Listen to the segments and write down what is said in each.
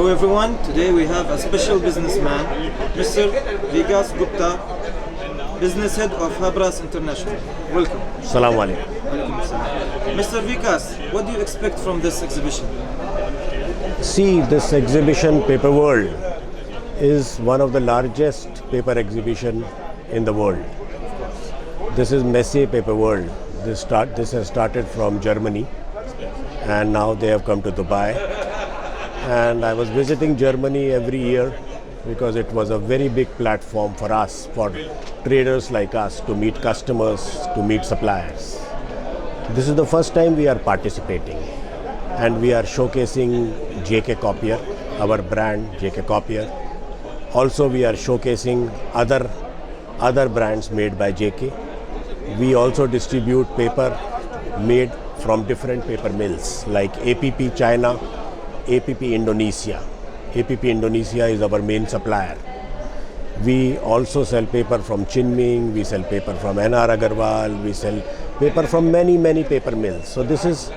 Hello everyone, today we have a special businessman, Mr. Vikas Gupta, business head of Habras International. Welcome. Assalamu alaikum. Mr. Vikas, what do you expect from this exhibition? See, this exhibition, Paper World, is one of the largest paper exhibition in the world. This is Messier Paper World. This has started from Germany, and now they have come to Dubai. And I was visiting Germany every year because it was a very big platform for us, for traders like us, to meet customers, to meet suppliers. This is the first time we are participating, and we are showcasing JK Copier, our brand JK Copier. Also, we are showcasing other brands made by JK. We also distribute paper made from different paper mills like APP China, APP Indonesia. APP Indonesia is our main supplier. We also sell paper from Chinming, we sell paper from NR Agarwal, we sell paper from many paper mills. So this is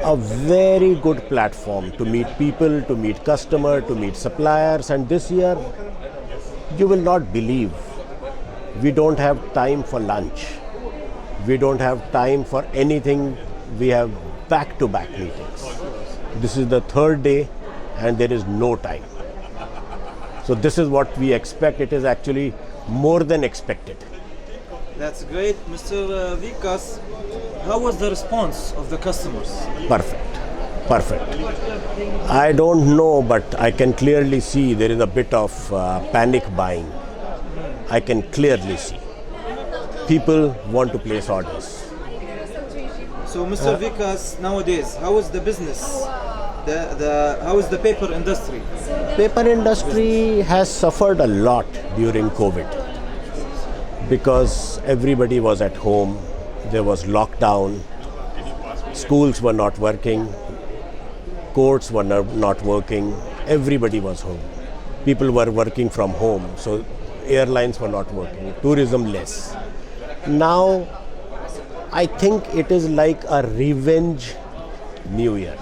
a very good platform to meet people, to meet customers, to meet suppliers. And this year, you will not believe, we don't have time for lunch. We don't have time for anything. We have back-to-back meetings. This is the third day and there is no time. So this is what we expect. It is actually more than expected. That's great. Mr. Vikas, how was the response of the customers? Perfect. I don't know, but I can clearly see there is a bit of panic buying. I can clearly see. People want to place orders. So, Mr. Vikas, nowadays, how is the business? How is the paper industry? Paper industry has suffered a lot during COVID because everybody was at home. There was lockdown. Schools were not working. Courts were not working. Everybody was home. People were working from home. So airlines were not working. Tourism less. Now, I think it is like a revenge New Year.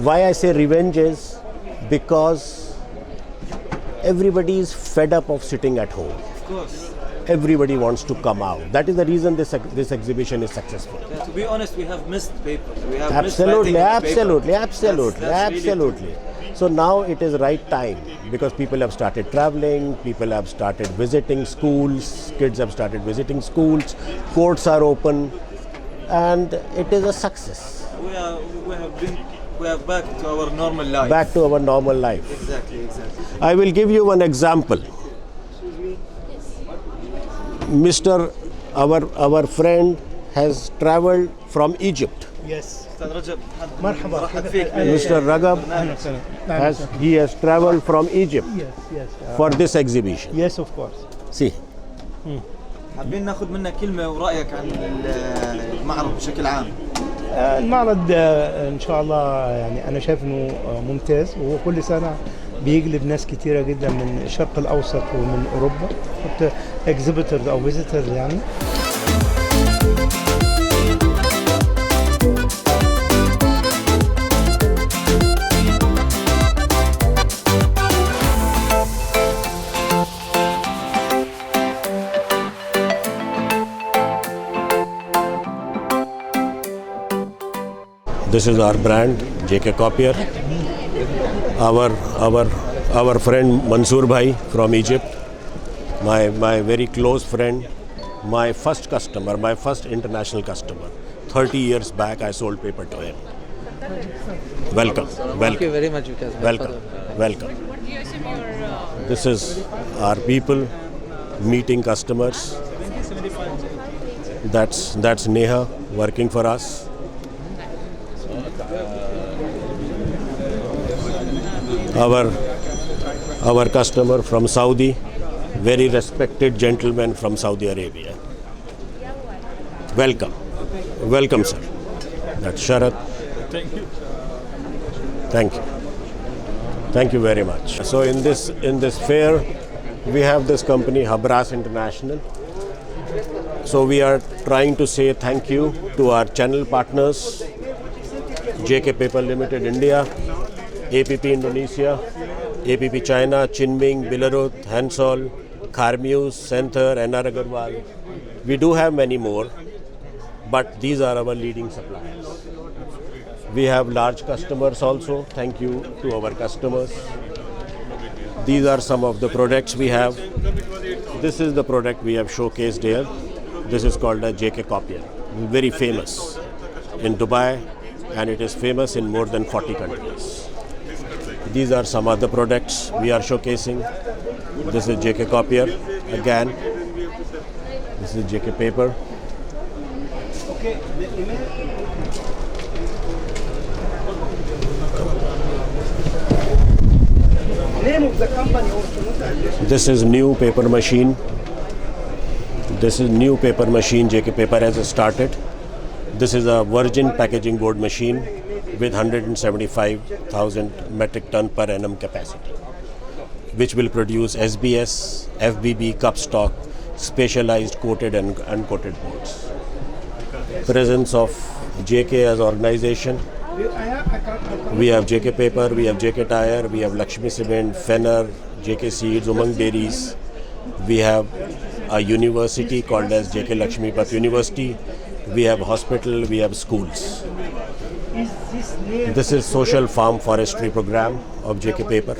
Why I say revenge is because everybody is fed up of sitting at home. Of course. Everybody wants to come out. That is the reason this exhibition is successful. Yeah, to be honest, we have missed paper. We have Absolutely. That's really So now it is right time because people have started traveling, people have started visiting schools, kids have started visiting schools, courts are open, and it is a success. We are back to our normal life. Back to our normal life. Exactly. I will give you one example. Our friend has traveled from Egypt. Yes. Mr. Ragab has traveled from Egypt for this exhibition. Yes, of course. See. حابين ناخذ منك كلمة ورأيك عن المعرض بشكل عام. المعرض ان شاء الله يعني انا شايف انه ممتاز، وهو كل سنة بيجلب ناس كتيرة جدا من الشرق الاوسط ومن اوروبا، exhibitors او visitors يعني. This is our brand, JK Copier. Our friend Mansoor Bhai from Egypt, my very close friend, my first customer, my first international customer. 30 years back, I sold paper to him. Welcome. Thank you very much, Vikas. Welcome. This is our people meeting customers. That's Neha working for us. Our customer from Saudi, very respected gentleman from Saudi Arabia. Welcome, sir. That's Sharat. Thank you very much. So in this fair, we have this company Habras International. So we are trying to say thank you to our channel partners, JK Paper Limited India, APP Indonesia, APP China, Chinming, Billerud, Hansol, Kharmuse, Senther, NR Agarwal. We do have many more, but these are our leading suppliers. We have large customers also. Thank you to our customers. These are some of the products we have. This is the product we have showcased here. This is called a JK Copier. Very famous in Dubai, and it is famous in more than 40 countries. These are some other products we are showcasing. This is JK Copier again. This is JK Paper. Name of the company also. This is new paper machine. This is new paper machine JK Paper has started. This is a virgin packaging board machine with 175,000 metric ton per annum capacity, which will produce SBS, FBB, cup stock, specialized coated and uncoated boards. Presence of JK as organization. We have JK Paper, we have JK Tire, we have Lakshmi Cement, Fenner, JK Seeds, Umang Dairies. We have a university called as JK Lakshmi Path University. We have hospital, we have schools. This is social farm forestry program of JK Paper.